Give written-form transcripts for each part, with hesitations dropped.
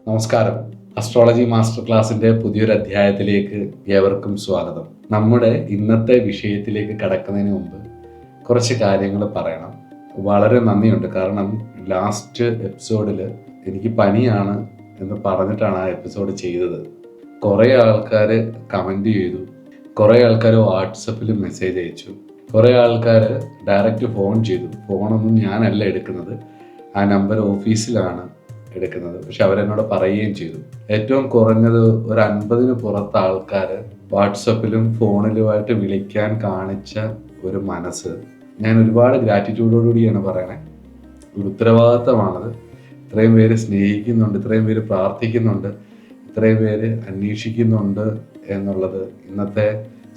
നമസ്കാരം. Astrology master ക്ലാസ്സിന്റെ പുതിയൊരു അധ്യായത്തിലേക്ക് ഏവർക്കും സ്വാഗതം. നമ്മുടെ ഇന്നത്തെ വിഷയത്തിലേക്ക് കടക്കുന്നതിന് മുമ്പ് കുറച്ച് കാര്യങ്ങൾ പറയണം. വളരെ നന്ദിയുണ്ട്, കാരണം ലാസ്റ്റ് എപ്പിസോഡിൽ എനിക്ക് പനിയാണ് എന്ന് പറഞ്ഞിട്ടാണ് ആ എപ്പിസോഡ് ചെയ്തത്. കുറേ ആൾക്കാർ കമൻറ്റ് ചെയ്തു, കുറേ ആൾക്കാർ വാട്സപ്പിൽ മെസ്സേജ് അയച്ചു, കുറേ ആൾക്കാർ ഡയറക്റ്റ് ഫോൺ ചെയ്തു. ഫോണൊന്നും ഞാനല്ല എടുക്കുന്നത്, ആ നമ്പർ ഓഫീസിലാണ് എടുക്കുന്നത്. പക്ഷെ അവരെന്നോട് പറയുകയും ചെയ്തു. ഏറ്റവും കുറഞ്ഞത് ഒരു 50 പുറത്ത് ആൾക്കാർ വാട്സപ്പിലും ഫോണിലുമായിട്ട് വിളിക്കാൻ കാണിച്ച ഒരു മനസ്സ് ഞാൻ ഒരുപാട് ഗ്രാറ്റിറ്റ്യൂഡോടുകൂടിയാണ് പറയണേ. ഒരു ഉത്തരവാദിത്തമാണത്. ഇത്രയും പേര് സ്നേഹിക്കുന്നുണ്ട്, ഇത്രയും പേര് പ്രാർത്ഥിക്കുന്നുണ്ട്, ഇത്രയും പേര് അന്വേഷിക്കുന്നുണ്ട് എന്നുള്ളത് ഇന്നത്തെ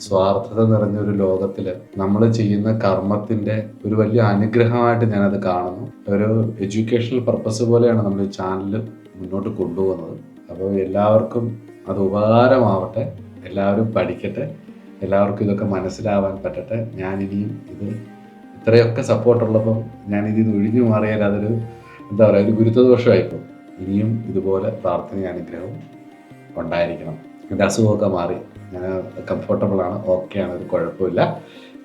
സ്വാർത്ഥത നിറഞ്ഞൊരു ലോകത്തിൽ നമ്മൾ ചെയ്യുന്ന കർമ്മത്തിൻ്റെ ഒരു വലിയ അനുഗ്രഹമായിട്ട് ഞാനത് കാണുന്നു. ഒരു എഡ്യൂക്കേഷണൽ പർപ്പസ് പോലെയാണ് നമ്മൾ ഈ ചാനൽ മുന്നോട്ട് കൊണ്ടുപോകുന്നത്. അപ്പോൾ എല്ലാവർക്കും അത് ഉപകാരമാവട്ടെ, എല്ലാവരും പഠിക്കട്ടെ, എല്ലാവർക്കും ഇതൊക്കെ മനസ്സിലാവാൻ പറ്റട്ടെ. ഞാനിനിയും ഇത്രയൊക്കെ സപ്പോർട്ടുള്ളപ്പം ഞാനിതിൽ ഒഴിഞ്ഞു മാറിയാൽ അതൊരു ഒരു ഗുരുത്വദോഷമായിപ്പോൾ. ഇനിയും ഇതുപോലെ പ്രാർത്ഥനയും അനുഗ്രഹവും ഉണ്ടായിരിക്കണം. എൻ്റെ അസുഖമൊക്കെ മാറി, ഞാൻ കംഫർട്ടബിളാണ്, ഓക്കെയാണ്, ഒരു കുഴപ്പമില്ല.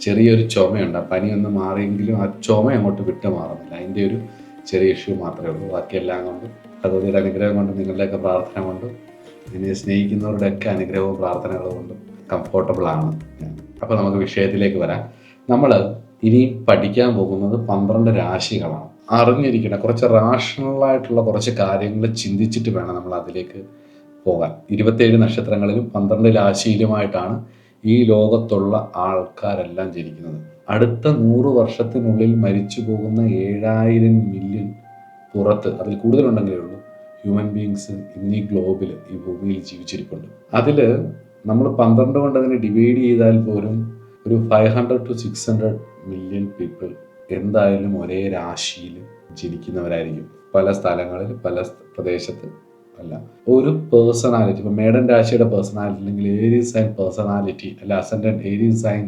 ചെറിയൊരു ചുമയുണ്ട്, ആ പനിയൊന്ന് മാറിയെങ്കിലും ആ ചുമ അങ്ങോട്ട് വിട്ട് മാറുന്നില്ല. അതിൻ്റെ ഒരു ചെറിയ ഇഷ്യൂ മാത്രമേ ഉള്ളൂ. ബാക്കിയെല്ലാം കൊണ്ടും ഭഗവതിയുടെ അനുഗ്രഹം കൊണ്ടും നിങ്ങളുടെയൊക്കെ പ്രാർത്ഥന കൊണ്ടും എന്നെ സ്നേഹിക്കുന്നവരുടെയൊക്കെ അനുഗ്രഹവും പ്രാർത്ഥനകളും കൊണ്ടും കംഫർട്ടബിളാണ് ഞാൻ. അപ്പോൾ നമുക്ക് വിഷയത്തിലേക്ക് വരാം. നമ്മൾ ഇനി പഠിക്കാൻ പോകുന്നത് 12 രാശികളാണ്. അറിഞ്ഞിരിക്കണം, കുറച്ച് റാഷണലായിട്ടുള്ള കുറച്ച് കാര്യങ്ങൾ ചിന്തിച്ചിട്ട് വേണം നമ്മൾ അതിലേക്ക് പോകാൻ. 27 നക്ഷത്രങ്ങളിലും 12 രാശിയിലുമായിട്ടാണ് ഈ ലോകത്തുള്ള ആൾക്കാരെല്ലാം ജനിക്കുന്നത്. അടുത്ത 100 വർഷത്തിനുള്ളിൽ മരിച്ചു പോകുന്ന 7000 മില്യൺ പുറത്ത്, അതിൽ കൂടുതലുണ്ടെങ്കിലേ ഉള്ളൂ, ഹ്യൂമൻ ബീങ്സ് ഇന്നീ ഗ്ലോബിൽ, ഈ ഭൂമിയിൽ ജീവിച്ചിരിപ്പുണ്ട്. അതിൽ നമ്മൾ 12 കൊണ്ട് അതിനെ ഡിവൈഡ് ചെയ്താൽ പോലും ഒരു 500 to 600 മില്യൺ പീപ്പിൾ എന്തായാലും ഒരേ രാശിയിൽ ജനിക്കുന്നവരായിരിക്കും. പല സ്ഥലങ്ങളിൽ, പല പ്രദേശത്ത് അല്ല. ഒരു പേഴ്സണാലിറ്റി, ഇപ്പം മേഡൻ രാശിയുടെ പേഴ്സണാലിറ്റി അല്ലെങ്കിൽ ഏരീസ് സൈൻ പേഴ്സണാലിറ്റി അല്ല ascendant Aries sign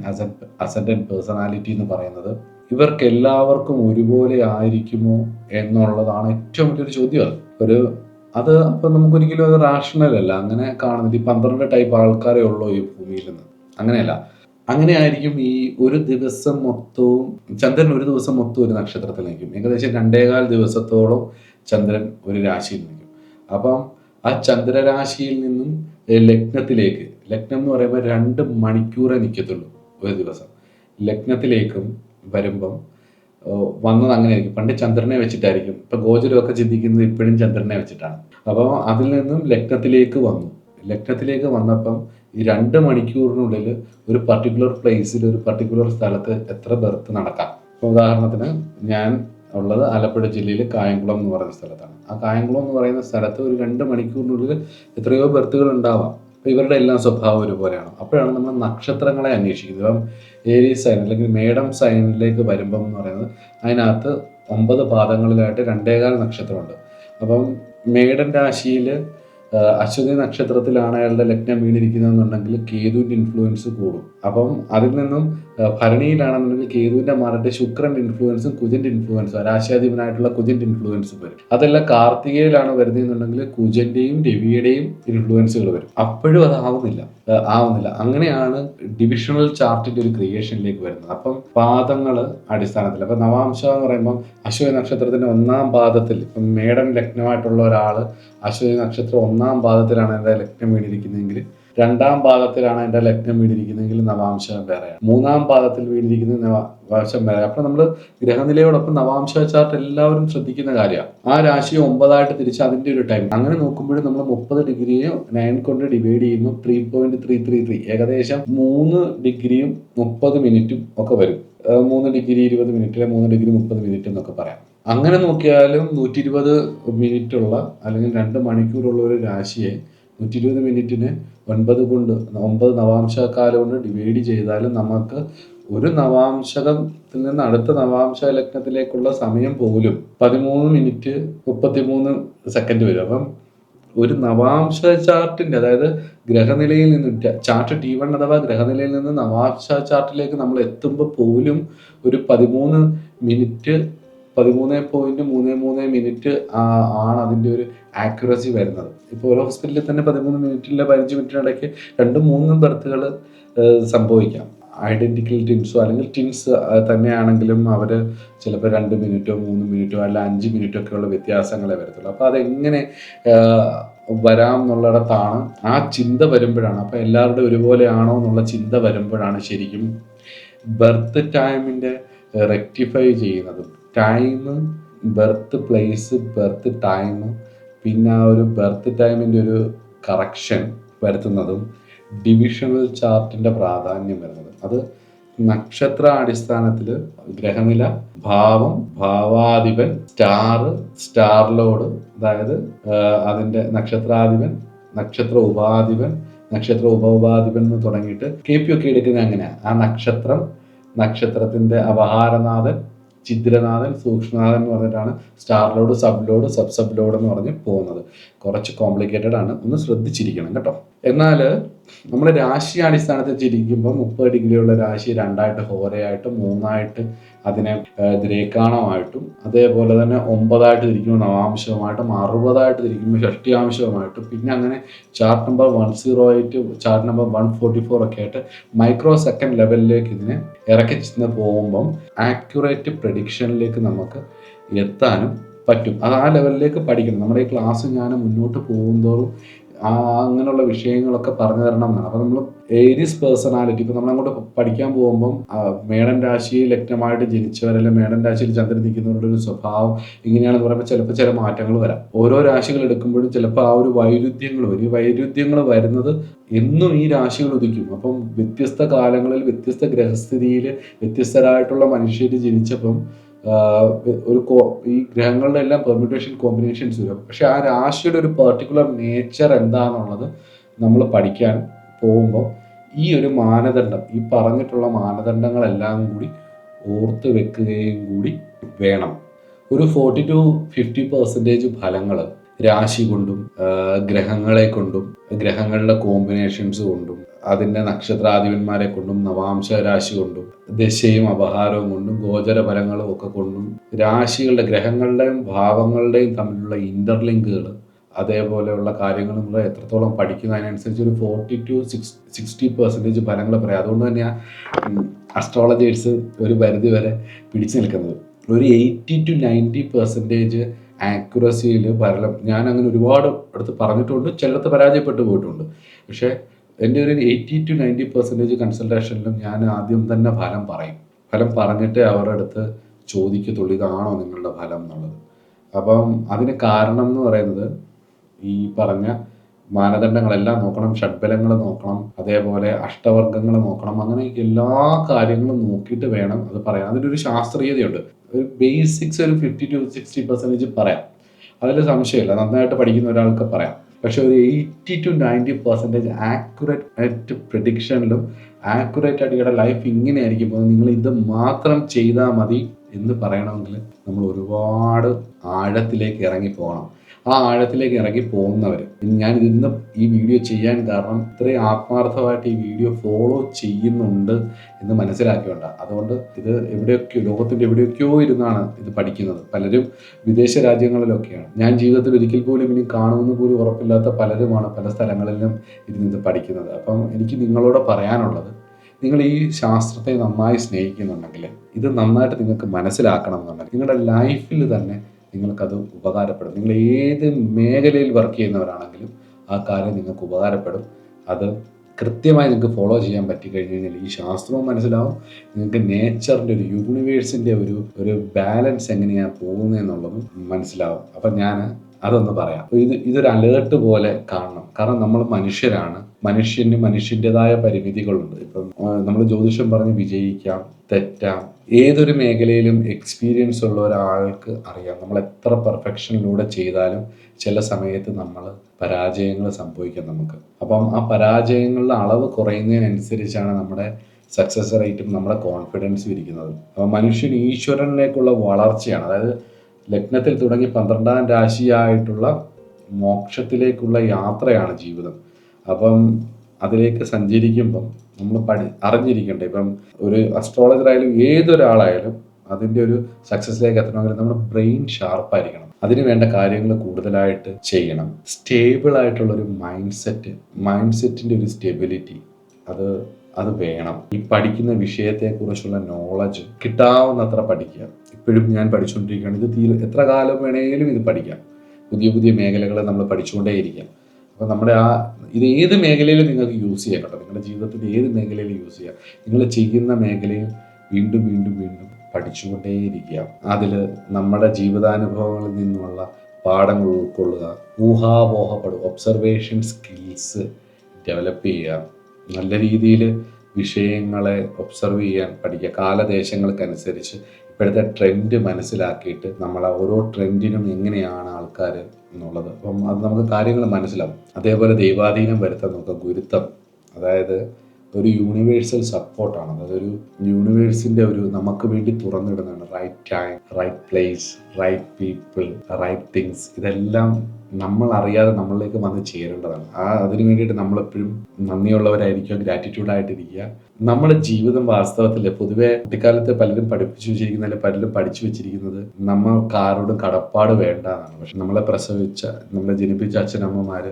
ascendant personality എന്ന് പറയുന്നത് ഇവർക്ക് എല്ലാവർക്കും ഒരുപോലെ ആയിരിക്കുമോ എന്നുള്ളതാണ് ഏറ്റവും വലിയൊരു ചോദ്യം. അത് അപ്പം നമുക്കൊരിക്കലും അത് റാഷണൽ അല്ല. അങ്ങനെ കാണുന്നില്ല. ഈ 12 ടൈപ്പ് ആൾക്കാരെ ഉള്ളൂ ഈ ഭൂമിയിൽ നിന്ന്. അങ്ങനെയല്ല. അങ്ങനെ ആയിരിക്കും ഈ ഒരു ദിവസം മൊത്തവും. ചന്ദ്രൻ ഒരു ദിവസം മൊത്തം ഒരു നക്ഷത്രത്തിൽ നിൽക്കും. ഏകദേശം 2.25 ദിവസത്തോളം ചന്ദ്രൻ ഒരു രാശിയിൽ നിൽക്കും. അപ്പം ആ ചന്ദ്രരാശിയിൽ നിന്നും ലഗ്നത്തിലേക്ക്, ലഗ്നം എന്ന് പറയുമ്പോൾ 2 മണിക്കൂറേ നിൽക്കത്തുള്ളൂ ഒരു ദിവസം. ലഗ്നത്തിലേക്കും വരുമ്പം വന്നത് അങ്ങനെയായിരിക്കും. പണ്ട് ചന്ദ്രനെ വെച്ചിട്ടായിരിക്കും. ഇപ്പം ഗോചരമൊക്കെ ചിന്തിക്കുന്നത് ഇപ്പോഴും ചന്ദ്രനെ വെച്ചിട്ടാണ്. അപ്പം അതിൽ നിന്നും ലഗ്നത്തിലേക്ക് വന്നു. ലഗ്നത്തിലേക്ക് വന്നപ്പം ഈ 2 മണിക്കൂറിനുള്ളിൽ ഒരു പർട്ടിക്കുലർ പ്ലേസിൽ, ഒരു പർട്ടിക്കുലർ സ്ഥലത്ത് എത്ര ബർത്ത് നടക്കാം. ഇപ്പോൾ ഉദാഹരണത്തിന് ഞാൻ ഉള്ളത് ആലപ്പുഴ ജില്ലയിൽ കായംകുളം എന്ന് പറയുന്ന സ്ഥലത്താണ്. ആ കായംകുളം എന്ന് പറയുന്ന സ്ഥലത്ത് ഒരു 2 മണിക്കൂറിനുള്ളിൽ എത്രയോ ബർത്തുകൾ ഉണ്ടാവാം. അപ്പോൾ ഇവരുടെ എല്ലാം സ്വഭാവം ഒരുപോലെയാണ്. അപ്പോഴാണ് നമ്മൾ നക്ഷത്രങ്ങളെ അന്വേഷിക്കുന്നത്. ഇപ്പം ഏരീസ് സൈൻ അല്ലെങ്കിൽ മേഡം സൈനിലേക്ക് വരുമ്പം എന്ന് പറയുന്നത് അതിനകത്ത് 9 പാദങ്ങളിലായിട്ട് 2.25 നക്ഷത്രമുണ്ട്. അപ്പം മേഡൻ രാശിയിൽ അശ്വതി നക്ഷത്രത്തിലാണ് അയാളുടെ ലഗ്നം വീണിരിക്കുന്നതെന്നുണ്ടെങ്കിൽ കേതുവിൻ്റെ ഇൻഫ്ലുവൻസ് കൂടും. അപ്പം അതിൽ നിന്നും ഭരണിയിലാണെന്നുണ്ടെങ്കിൽ കേതുവിൻ്റെ മാറിയിട്ട് ശുക്രൻ്റെ ഇൻഫ്ലുവൻസും കുജൻ്റെ ഇൻഫ്ലുവൻസും, രാശാധിപനായിട്ടുള്ള കുജൻ്റെ ഇൻഫ്ലുവൻസും വരും. അതെല്ലാം കാർത്തികയിലാണ് വരുന്നതെന്നുണ്ടെങ്കിൽ കുജൻ്റെയും രവിയുടെയും ഇൻഫ്ലുവൻസുകൾ വരും. അപ്പോഴും അതാവുന്നില്ല. അങ്ങനെയാണ് ഡിവിഷണൽ ചാർട്ടിൻ്റെ ഒരു ക്രിയേഷനിലേക്ക് വരുന്നത്. അപ്പം പാദങ്ങൾ അടിസ്ഥാനത്തിൽ, അപ്പം നവാംശം എന്ന് പറയുമ്പം അശ്വതി നക്ഷത്രത്തിൻ്റെ 1-ാം പാദത്തിൽ, ഇപ്പം മേടൻ ലഗ്നമായിട്ടുള്ള ഒരാൾ അശ്വതി നക്ഷത്രം 1-ാം പാദത്തിലാണ് എൻ്റെ ലഗ്നം വീണിരിക്കുന്നതെങ്കിൽ, 2-ാം പാദത്തിലാണ് എൻ്റെ ലഗ്നം വീണിരിക്കുന്നതെങ്കിൽ നവാംശം വേറെയാണ്. 3-ാം പാദത്തിൽ വീണിരിക്കുന്ന നവാംശം വേറെ. അപ്പം നമ്മൾ ഗ്രഹനിലയോടൊപ്പം നവാംശ ചാർട്ട് എല്ലാവരും ശ്രദ്ധിക്കുന്ന കാര്യമാണ്. ആ രാശിയെ 9ആയിട്ട് തിരിച്ച് അതിൻ്റെ ഒരു ടൈം അങ്ങനെ നോക്കുമ്പോഴും നമ്മൾ 30 ഡിഗ്രിയെ 9 കൊണ്ട് ഡിവൈഡ് ചെയ്യുമ്പോൾ 3.333, ഏകദേശം 3 ഡിഗ്രിയും 30 മിനിറ്റും ഒക്കെ വരും. 3 ഡിഗ്രി 20 മിനിറ്റ്, 3 ഡിഗ്രി 30 മിനിറ്റ് എന്നൊക്കെ പറയാം. അങ്ങനെ നോക്കിയാലും 120 മിനിറ്റുള്ള അല്ലെങ്കിൽ 2 മണിക്കൂറുള്ള ഒരു രാശിയെ 120 മിനിറ്റിന് 9 നവാംശക്കാലം കൊണ്ട് ഡിവൈഡ് ചെയ്താലും നമുക്ക് ഒരു നവാംശകത്തിൽ നിന്ന് അടുത്ത നവാംശ ലഗ്നത്തിലേക്കുള്ള സമയം പോലും 13 മിനിറ്റ് 33 സെക്കൻഡ് വരും. അപ്പം ഒരു നവാംശ ചാർട്ടിന്റെ, അതായത് ഗ്രഹനിലയിൽ നിന്ന് ചാർട്ട് T1 അഥവാ ഗ്രഹനിലയിൽ നിന്ന് നവാംശ ചാർട്ടിലേക്ക് നമ്മൾ എത്തുമ്പോൾ പോലും ഒരു 13 മിനിറ്റ് 13.33 ആണ് അതിൻ്റെ ഒരു ആക്യുറസി വരുന്നത്. ഇപ്പോൾ ഓരോ ഹോസ്പിറ്റലിൽ തന്നെ 13 മിനിറ്റിലെ 15 മിനിറ്റിനിടയ്ക്ക് 2-3 ബർത്തുകൾ സംഭവിക്കാം. ഐഡന്റിക്കൽ ട്വിൻസോ അല്ലെങ്കിൽ ട്വിൻസ് തന്നെയാണെങ്കിലും അവർ ചിലപ്പോൾ 2 മിനിറ്റോ 3 മിനിറ്റോ അല്ല 5 മിനിറ്റോ ഒക്കെയുള്ള വ്യത്യാസങ്ങളെ വരത്തുള്ളൂ. അപ്പോൾ അതെങ്ങനെ വരാം എന്നുള്ളിടത്താണ് ആ ചിന്ത വരുമ്പോഴാണ്, അപ്പോൾ എല്ലാവരുടെയും ഒരുപോലെയാണോ എന്നുള്ള ചിന്ത വരുമ്പോഴാണ് ശരിക്കും ബർത്ത് ടൈമിൻ്റെ റെക്ടിഫൈ ചെയ്യുന്നതും. Time, birth place, birth time, പിന്നെ ആ ഒരു ബർത്ത് ടൈമിൻ്റെ ഒരു കറക്ഷൻ വരുത്തുന്നതും ഡിവിഷണൽ ചാർട്ടിൻ്റെ പ്രാധാന്യം വരുന്നത്. അത് നക്ഷത്ര അടിസ്ഥാനത്തിൽ ഗ്രഹനില, ഭാവം, ഭാവാധിപൻ, സ്റ്റാർ ലോഡ്, അതായത് അതിൻ്റെ നക്ഷത്രാധിപൻ, നക്ഷത്ര ഉപാധിപൻ, നക്ഷത്ര ഉപോപാധിപൻ എന്ന് തുടങ്ങിയിട്ട് KP ഒക്കെ എടുക്കുന്നത് അങ്ങനെയാണ്. ആ നക്ഷത്രത്തിൻ്റെ അപഹാരനാഥൻ, ഛിദ്രനാഥൻ, സൂക്ഷ്മനാഥൻ എന്ന് പറഞ്ഞിട്ടാണ് star load, sub load, sub load എന്ന് പറഞ്ഞ് പോകുന്നത്. കുറച്ച് കോംപ്ലിക്കേറ്റഡ് ആണ്, ഒന്ന് ശ്രദ്ധിച്ചിരിക്കണം കേട്ടോ. എന്നാൽ നമ്മൾ രാശി അടിസ്ഥാനത്തിൽ ചിരിക്കുമ്പോൾ 30 ഡിഗ്രിയുള്ള രാശി 2ആയിട്ട് ഹോരയായിട്ടും 3ആയിട്ട് അതിനെ ദ്രേക്കാണമായിട്ടും, അതേപോലെ തന്നെ 9ആയിട്ട് തിരിക്കുമ്പോൾ നവാംശവുമായിട്ടും, 60ആയിട്ട് തിരിക്കുമ്പോൾ ഷഷ്ടിയാംശവുമായിട്ടും, പിന്നെ അങ്ങനെ ചാർട്ട് നമ്പർ 108, ചാർട്ട് നമ്പർ 144 ഒക്കെ ആയിട്ട് മൈക്രോ സെക്കൻഡ് ലെവലിലേക്ക് ഇതിനെ ഇറക്കി ചെന്ന് പോകുമ്പം ആക്യുറേറ്റ് പ്രഡിക്ഷനിലേക്ക് നമുക്ക് എത്താനും പറ്റും. അത് ആ ലെവലിലേക്ക് പഠിക്കണം. നമ്മുടെ ഈ ക്ലാസ് ഞാൻ മുന്നോട്ട് പോകുന്തോറും അങ്ങനെയുള്ള വിഷയങ്ങളൊക്കെ പറഞ്ഞു തരണം എന്നാണ്. അപ്പോൾ നമ്മൾ ഏരിയസ് പേഴ്സണാലിറ്റി, ഇപ്പോൾ നമ്മളങ്ങോട്ട് പഠിക്കാൻ പോകുമ്പം മേടൻ രാശിയിൽ ലഗ്നമായിട്ട് ജനിച്ചവരല്ല മേടൻ രാശിയിൽ ചന്ദ്രൻ നിൽക്കുന്നവരുടെ ഒരു സ്വഭാവം ഇങ്ങനെയാണെന്ന് പറയുമ്പോൾ ചിലപ്പോൾ ചില മാറ്റങ്ങൾ വരാം. ഓരോ രാശികൾ എടുക്കുമ്പോഴും ചിലപ്പോൾ ആ ഒരു വൈരുദ്ധ്യങ്ങൾ വരും. ഈ വൈരുദ്ധ്യങ്ങൾ വരുന്നത് എന്നും ഈ രാശികൾ ഉദിക്കും. അപ്പം വ്യത്യസ്ത കാലങ്ങളിൽ വ്യത്യസ്ത ഗ്രഹസ്ഥിതിയിൽ വ്യത്യസ്തരായിട്ടുള്ള മനുഷ്യർ ജനിച്ചപ്പം ഈ ഗ്രഹങ്ങളുടെ എല്ലാം പെർമ്യൂട്ടേഷൻ കോമ്പിനേഷൻസ് വരും. പക്ഷെ ആ രാശിയുടെ ഒരു പെർട്ടിക്കുലർ നേച്ചർ എന്താണെന്നുള്ളത് നമ്മൾ പഠിക്കാൻ പോകുമ്പോൾ ഈ ഒരു മാനദണ്ഡം, ഈ പറഞ്ഞിട്ടുള്ള മാനദണ്ഡങ്ങളെല്ലാം കൂടി ഓർത്ത് വെക്കുകയും കൂടി വേണം. ഒരു 40-50% ഫലങ്ങൾ രാശി കൊണ്ടും ഗ്രഹങ്ങളെ കൊണ്ടും ഗ്രഹങ്ങളുടെ കോമ്പിനേഷൻസ് കൊണ്ടും അതിൻ്റെ നക്ഷത്രാധിപന്മാരെ കൊണ്ടും നവാംശ രാശി കൊണ്ടും ദശയും അപഹാരവും കൊണ്ടും ഗോചര ഫലങ്ങളും ഒക്കെ കൊണ്ടും രാശികളുടെ ഗ്രഹങ്ങളുടെയും ഭാവങ്ങളുടെയും തമ്മിലുള്ള ഇന്റർലിങ്കുകൾ, അതേപോലെയുള്ള കാര്യങ്ങൾ നമ്മൾ എത്രത്തോളം പഠിക്കുന്നതിനനുസരിച്ച് ഒരു 40-60% ഫലങ്ങൾ പറയാം. അതുകൊണ്ട് തന്നെയാണ് അസ്ട്രോളജേഴ്സ് ഒരു പരിധി വരെ പിടിച്ചു നിൽക്കുന്നത്. ഒരു 80-90% ആക്യുറസിയിൽ ഫലം ഞാൻ അങ്ങനെ ഒരുപാട് അടുത്ത് പറഞ്ഞിട്ടുണ്ട്, ചിലടത്ത് പരാജയപ്പെട്ടു പോയിട്ടുണ്ട്. പക്ഷേ എൻ്റെ ഒരു 80-90% കൺസൾട്ടേഷനിലും ഞാൻ ആദ്യം തന്നെ ഫലം പറയും. ഫലം പറഞ്ഞിട്ട് അവരുടെ അടുത്ത് ചോദിക്കത്തുള്ളൂ ഇതാണോ നിങ്ങളുടെ ഫലം എന്നുള്ളത്. അപ്പം അതിന് കാരണം എന്ന് പറയുന്നത് ഈ പറഞ്ഞ മാനദണ്ഡങ്ങളെല്ലാം നോക്കണം, ഷഡ്ബലങ്ങൾ നോക്കണം, അതേപോലെ അഷ്ടവർഗങ്ങൾ നോക്കണം, അങ്ങനെ എല്ലാ കാര്യങ്ങളും നോക്കിയിട്ട് വേണം അത് പറയാൻ. അതിനൊരു ശാസ്ത്രീയതയുണ്ട്. ഒരു ബേസിക്സ് ഒരു 50-60% പറയാം, അതിൽ സംശയമില്ല. നന്നായിട്ട് പഠിക്കുന്ന ഒരാൾക്ക് പറയാം. പക്ഷെ ഒരു 80-90% ആക്യുറേറ്റ് പ്രിഡിക്ഷനിലും ആക്യുറേറ്റ് ആയിട്ട് ഇയാളുടെ ലൈഫ് ഇങ്ങനെയായിരിക്കും പോകുന്നത്, നിങ്ങൾ ഇത് മാത്രം ചെയ്താൽ മതി എന്ന് പറയണമെങ്കിൽ നമ്മൾ ഒരുപാട് ആഴത്തിലേക്ക് ഇറങ്ങി പോകണം. ആ ആഴത്തിലേക്ക് ഇറങ്ങി പോകുന്നവർ, ഞാൻ ഇന്ന് ഈ വീഡിയോ ചെയ്യാൻ കാരണം ഇത്രയും ആത്മാർത്ഥമായിട്ട് ഈ വീഡിയോ ഫോളോ ചെയ്യുന്നുണ്ട് എന്ന് മനസ്സിലാക്കിയോണ്ട. അതുകൊണ്ട് ഇത് എവിടെയൊക്കെയോ ലോകത്തിൻ്റെ എവിടെയൊക്കെയോ ഇരുന്നാണ് ഇത് പഠിക്കുന്നത്. പലരും വിദേശ രാജ്യങ്ങളിലൊക്കെയാണ്. ഞാൻ ജീവിതത്തിൽ ഒരിക്കൽ പോലും ഇനി കാണുമെന്ന് പോലും ഉറപ്പില്ലാത്ത പലരുമാണ് പല സ്ഥലങ്ങളിലും ഇരുന്ന് പഠിക്കുന്നത്. അപ്പം എനിക്ക് നിങ്ങളോട് പറയാനുള്ളത്, നിങ്ങൾ ഈ ശാസ്ത്രത്തെ നന്നായി സ്നേഹിക്കുന്നുണ്ടെങ്കിൽ, ഇത് നന്നായിട്ട് നിങ്ങൾക്ക് മനസ്സിലാക്കണം എന്നുണ്ടെങ്കിൽ നിങ്ങളുടെ ലൈഫിൽ തന്നെ നിങ്ങൾക്കത് ഉപകാരപ്പെടും. നിങ്ങൾ ഏത് മേഖലയിൽ വർക്ക് ചെയ്യുന്നവരാണെങ്കിലും ആ കാര്യം നിങ്ങൾക്ക് ഉപകാരപ്പെടും. അത് കൃത്യമായി നിങ്ങൾക്ക് ഫോളോ ചെയ്യാൻ പറ്റിക്കഴിഞ്ഞ് കഴിഞ്ഞാൽ ഈ ശാസ്ത്രവും മനസ്സിലാവും, നിങ്ങൾക്ക് നേച്ചറിൻ്റെ ഒരു യൂണിവേഴ്സിൻ്റെ ഒരു ബാലൻസ് എങ്ങനെയാണ് പോകുന്നതെന്നുള്ളതും മനസ്സിലാവും. അപ്പം ഞാൻ അതൊന്ന് പറയാം. ഇതൊരു അലേർട്ട് പോലെ കാണണം. കാരണം നമ്മൾ മനുഷ്യരാണ്, മനുഷ്യൻ്റെതായ പരിമിതികളുണ്ട്. ഇപ്പം നമ്മൾ ജ്യോതിഷം പറഞ്ഞ് വിജയിക്കാം, തെറ്റാം. ഏതൊരു മേഖലയിലും എക്സ്പീരിയൻസ് ഉള്ള ഒരാൾക്ക് അറിയാം, നമ്മൾ എത്ര പെർഫെക്ഷനിലൂടെ ചെയ്താലും ചില സമയത്ത് നമ്മൾ പരാജയങ്ങൾ സംഭവിക്കാം നമുക്ക്. അപ്പം ആ പരാജയങ്ങളുടെ അളവ് കുറയുന്നതിനനുസരിച്ചാണ് നമ്മുടെ സക്സസ് റേറ്റും നമ്മുടെ കോൺഫിഡൻസും ഇരിക്കുന്നത്. അപ്പോൾ മനുഷ്യൻ ഈശ്വരനിലേക്കുള്ള വളർച്ചയാണ്. അതായത് ലഗ്നത്തിൽ തുടങ്ങി 12ാം രാശിയായിട്ടുള്ള മോക്ഷത്തിലേക്കുള്ള യാത്രയാണ് ജീവിതം. അപ്പം അതിലേക്ക് സഞ്ചരിക്കുമ്പം നമ്മൾ അറിഞ്ഞിരിക്കണ്ടേ. ഇപ്പം ഒരു അസ്ട്രോളജർ ആയാലും ഏതൊരാളായാലും അതിൻ്റെ ഒരു സക്സസ്സിലേക്ക് എത്തണമെങ്കിൽ നമ്മുടെ ബ്രെയിൻ ഷാർപ്പായിരിക്കണം. അതിന് വേണ്ട കാര്യങ്ങൾ കൂടുതലായിട്ട് ചെയ്യണം. സ്റ്റേബിൾ ആയിട്ടുള്ളൊരു മൈൻഡ് സെറ്റിൻ്റെ ഒരു സ്റ്റെബിലിറ്റി അത് വേണം. ഈ പഠിക്കുന്ന വിഷയത്തെക്കുറിച്ചുള്ള നോളജ് കിട്ടാവുന്നത്ര പഠിക്കുക. ഇപ്പോഴും ഞാൻ പഠിച്ചുകൊണ്ടിരിക്കുകയാണ്. എത്ര കാലം വേണേലും ഇത് പഠിക്കാം. പുതിയ പുതിയ മേഖലകൾ നമ്മൾ പഠിച്ചുകൊണ്ടേയിരിക്കാം. അപ്പോൾ നമ്മുടെ ഇത് ഏത് മേഖലയിലും നിങ്ങൾക്ക് യൂസ് ചെയ്യാം കേട്ടോ. നിങ്ങളുടെ ജീവിതത്തിൻ്റെ ഏത് മേഖലയിലും യൂസ് ചെയ്യാം. നിങ്ങൾ ചെയ്യുന്ന മേഖലയിൽ വീണ്ടും വീണ്ടും വീണ്ടും പഠിച്ചുകൊണ്ടേയിരിക്കുക. അതിൽ നമ്മുടെ ജീവിതാനുഭവങ്ങളിൽ നിന്നുള്ള പാഠങ്ങൾ ഉൾക്കൊള്ളുക. ഊഹാപോഹപ്പെടുക. ഒബ്സർവേഷൻ സ്കിൽസ് ഡെവലപ്പ് ചെയ്യുക. നല്ല രീതിയിൽ വിഷയങ്ങളെ ഒബ്സർവ് ചെയ്യാൻ പഠിക്കുക. കാലദേശങ്ങൾക്കനുസരിച്ച് ഇപ്പോഴത്തെ ട്രെൻഡ് മനസ്സിലാക്കിയിട്ട് നമ്മൾ ഓരോ ട്രെൻഡിനും എങ്ങനെയാണ് ആൾക്കാർ എന്നുള്ളത്, അപ്പം അത് നമുക്ക് കാര്യങ്ങൾ മനസ്സിലാവും. അതേപോലെ ദൈവാധീനം വരുത്താൻ നോക്കുക. ഗുരുത്വം, അതായത് ഒരു യൂണിവേഴ്സൽ സപ്പോർട്ടാണ്. അതൊരു യൂണിവേഴ്സിൻ്റെ ഒരു നമുക്ക് വേണ്ടി തുറന്നിടുന്നതാണ്. Right time, right place, right people, right things. ഇതെല്ലാം നമ്മൾ അറിയാതെ നമ്മളിലേക്ക് വന്ന് ചേരേണ്ടതാണ്. അതിനു വേണ്ടിയിട്ട് നമ്മളെപ്പോഴും നന്ദിയുള്ളവരായിരിക്കുക, ഗ്രാറ്റിറ്റ്യൂഡായിട്ടിരിക്കുക. നമ്മുടെ ജീവിതം വാസ്തവത്തിൽ പൊതുവെ കുട്ടിക്കാലത്ത് പലരും പഠിപ്പിച്ചു വെച്ചിരിക്കുന്നതിൽ പലരും പഠിച്ചു വെച്ചിരിക്കുന്നത് നമ്മൾക്ക് ആരോടും കടപ്പാട് വേണ്ടതാണ്. പക്ഷെ നമ്മളെ പ്രസവിച്ച, നമ്മളെ ജനിപ്പിച്ച അച്ഛനമ്മമാർ,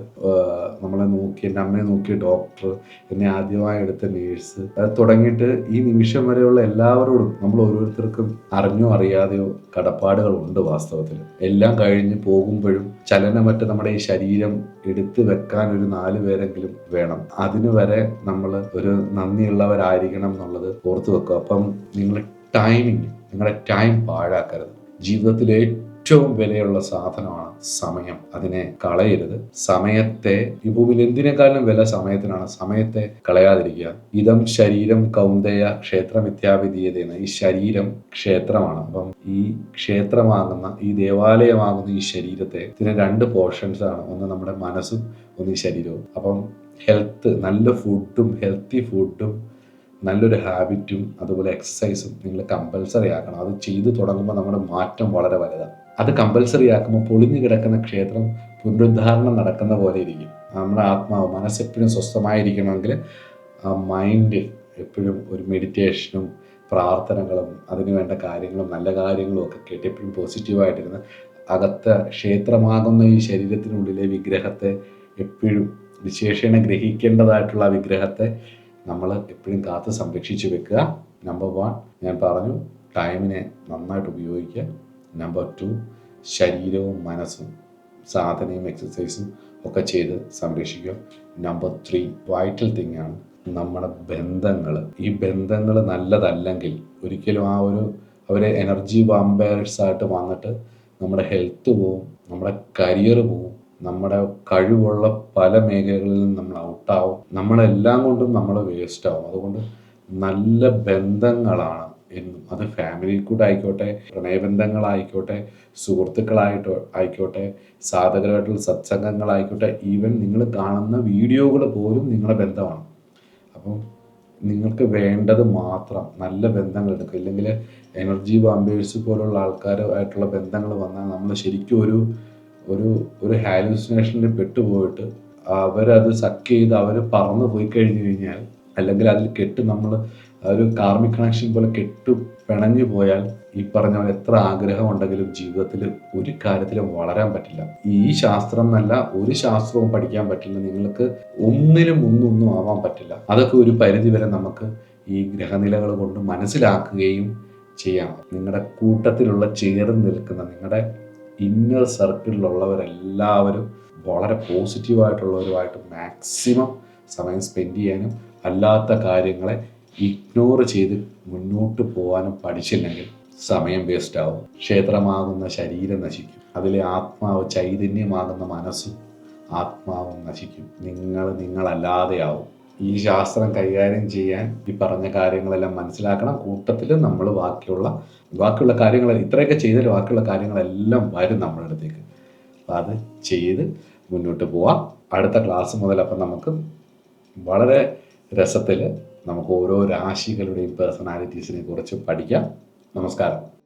നമ്മളെ നോക്കി, എൻ്റെ അമ്മയെ നോക്കിയ ഡോക്ടർ, എന്നെ ആദ്യമായി എടുത്ത നേഴ്സ്, അത് തുടങ്ങിയിട്ട് ഈ നിമിഷം വരെയുള്ള എല്ലാവരോടും നമ്മൾ ഓരോരുത്തർക്കും അറിഞ്ഞോ അറിയാതെയോ കടപ്പാടുകളുണ്ട് വാസ്തവത്തിൽ. എല്ലാം കഴിഞ്ഞ് പോകുമ്പോഴും ചലനമറ്റ നമ്മുടെ ഈ ശരീരം എടുത്തു വെക്കാൻ ഒരു 4 പേരെങ്കിലും വേണം. അതിനു വരെ നമ്മൾ ഒരു നന്ദിയുള്ളവരായിരിക്കണം എന്നുള്ളത് ഓർത്തു വെക്കുക. അപ്പം നിങ്ങളുടെ ടൈം പാഴാക്കരുത്. ജീവിതത്തിൽ ഏറ്റവും വിലയുള്ള സാധനമാണ് സമയം. അതിനെ കളയരുത്. സമയത്തെ, ഈ ഭൂമിയിൽ എന്തിനേക്കാളും വില സമയത്തിനാണ്. സമയത്തെ കളയാതിരിക്കുക. ഇതം ശരീരം കൗന്ദയ ക്ഷേത്രമിത്യാവിധീയതയെന്ന്. ഈ ശരീരം ക്ഷേത്രമാണ്. അപ്പം ഈ ക്ഷേത്രമാകുന്ന, ഈ ദേവാലയമാകുന്ന ഈ ശരീരത്തെ, ഇതിന് 2 പോർഷൻസ് ആണ്. ഒന്ന് നമ്മുടെ മനസ്സും, ഒന്ന് ഈ ശരീരവും. അപ്പം നല്ല ഫുഡും, ഹെൽത്തി ഫുഡും, നല്ലൊരു ഹാബിറ്റും, അതുപോലെ എക്സസൈസും നിങ്ങൾ കമ്പൽസറി ആക്കണം. അത് ചെയ്തു തുടങ്ങുമ്പോൾ നമ്മുടെ മാറ്റം വളരെ വലുതാണ്. അത് കമ്പൽസറി ആക്കുമ്പോൾ പൊളിഞ്ഞു കിടക്കുന്ന ക്ഷേത്രം പുനരുദ്ധാരണം നടക്കുന്ന പോലെ ഇരിക്കും. നമ്മുടെ ആത്മാവ്, മനസ്സെപ്പോഴും സ്വസ്ഥമായിരിക്കണമെങ്കിൽ ആ മൈൻഡ് എപ്പോഴും ഒരു മെഡിറ്റേഷനും പ്രാർത്ഥനകളും അതിന് വേണ്ട കാര്യങ്ങളും നല്ല കാര്യങ്ങളും ഒക്കെ കേട്ട് എപ്പോഴും പോസിറ്റീവായിട്ടിരുന്ന് അകത്ത് ക്ഷേത്രമാകുന്ന ഈ ശരീരത്തിനുള്ളിലെ വിഗ്രഹത്തെ എപ്പോഴും വിശേഷണ ഗ്രഹിക്കേണ്ടതായിട്ടുള്ള വിഗ്രഹത്തെ നമ്മൾ എപ്പോഴും കാത്ത് സംരക്ഷിച്ച് വെക്കുക. നമ്പർ 1 ഞാൻ പറഞ്ഞു, ടൈമിനെ നന്നായിട്ട് ഉപയോഗിക്കുക. നമ്പർ 2 ശരീരവും മനസ്സും സാധനയും എക്സസൈസും ഒക്കെ ചെയ്ത് സംരക്ഷിക്കുക. നമ്പർ 3 വൈറ്റൽ തിങ് ആണ് നമ്മുടെ ബന്ധങ്ങൾ. ഈ ബന്ധങ്ങൾ നല്ലതല്ലെങ്കിൽ ഒരിക്കലും അവരെ എനർജി വാമ്പയേഴ്സായിട്ട് വന്നിട്ട് നമ്മുടെ ഹെൽത്ത് പോവും, നമ്മുടെ കരിയർ പോവും, നമ്മുടെ കഴിവുള്ള പല മേഖലകളിൽ നിന്നും നമ്മൾ ഔട്ടാവും. നമ്മളെല്ലാം കൊണ്ടും നമ്മൾ വേസ്റ്റ് ആവും. അതുകൊണ്ട് നല്ല ബന്ധങ്ങളാണ് എന്നും. അത് ഫാമിലി കൂടെ ആയിക്കോട്ടെ, പ്രണയബന്ധങ്ങളായിക്കോട്ടെ, ആയിക്കോട്ടെ, സാധകരായിട്ടുള്ള സത്സംഗങ്ങളായിക്കോട്ടെ, ഈവൻ നിങ്ങൾ കാണുന്ന വീഡിയോകൾ പോലും നിങ്ങളുടെ ബന്ധമാണ്. അപ്പം നിങ്ങൾക്ക് വേണ്ടത് മാത്രം നല്ല ബന്ധങ്ങൾ എടുക്കുക. ഇല്ലെങ്കിൽ എനർജി വാമ്പേഴ്സ് പോലുള്ള ആൾക്കാരുമായിട്ടുള്ള ബന്ധങ്ങൾ വന്നാൽ നമ്മൾ ശരിക്കും ഒരു ഹാലൂസിനേഷനിൽ പെട്ടുപോയിട്ട് അവരത് സക്ക് ചെയ്ത് അവർ പറന്നു പോയി കഴിഞ്ഞു കഴിഞ്ഞാൽ, അല്ലെങ്കിൽ അതിൽ നമ്മൾ ഒരു കാർമിക് കണക്ഷൻ പോലെ പിണഞ്ഞു പോയാൽ ഈ പറഞ്ഞ പോലെ എത്ര ആഗ്രഹം ഉണ്ടെങ്കിലും ജീവിതത്തിൽ ഒരു കാര്യത്തിലും വളരാൻ പറ്റില്ല. ഈ ശാസ്ത്രം എന്നല്ല ഒരു ശാസ്ത്രവും പഠിക്കാൻ പറ്റില്ല. നിങ്ങൾക്ക് ഒന്നും ആവാൻ പറ്റില്ല. അതൊക്കെ ഒരു പരിധി വരെ നമുക്ക് ഈ ഗ്രഹനിലകൾ കൊണ്ട് മനസ്സിലാക്കുകയും ചെയ്യാം. നിങ്ങളുടെ കൂട്ടത്തിലുള്ള ചേർന്ന് നിൽക്കുന്ന നിങ്ങളുടെ ഇന്നർ സർക്കിളിലുള്ളവരെല്ലാവരും വളരെ പോസിറ്റീവായിട്ടുള്ളവരുമായിട്ട് മാക്സിമം സമയം സ്പെൻഡ് ചെയ്യാനും അല്ലാത്ത കാര്യങ്ങളെ ഇഗ്നോർ ചെയ്ത് മുന്നോട്ട് പോകാനും പഠിച്ചില്ലെങ്കിൽ സമയം വേസ്റ്റ് ആവും. ക്ഷേത്രമാകുന്ന ശരീരം നശിക്കും. അതിലെ ആത്മാവ്, ചൈതന്യമാകുന്ന മനസ്സും ആത്മാവും നശിക്കും. നിങ്ങളല്ലാതെയാവും. ഈ ശാസ്ത്രം കൈകാര്യം ചെയ്യാൻ ഈ പറഞ്ഞ കാര്യങ്ങളെല്ലാം മനസ്സിലാക്കണം. കൂട്ടത്തിൽ നമ്മൾ ബാക്കിയുള്ള കാര്യങ്ങൾ ഇത്രയൊക്കെ ചെയ്താൽ ബാക്കിയുള്ള കാര്യങ്ങളെല്ലാം വരും നമ്മുടെ അടുത്തേക്ക്. അപ്പം അത് ചെയ്ത് മുന്നോട്ട് പോവാം. അടുത്ത ക്ലാസ് മുതൽ അപ്പം നമുക്ക് വളരെ രസത്തിൽ നമുക്ക് ഓരോ രാശികളുടെയും പേഴ്സണാലിറ്റീസിനെ കുറിച്ച് പഠിക്കാം. നമസ്കാരം.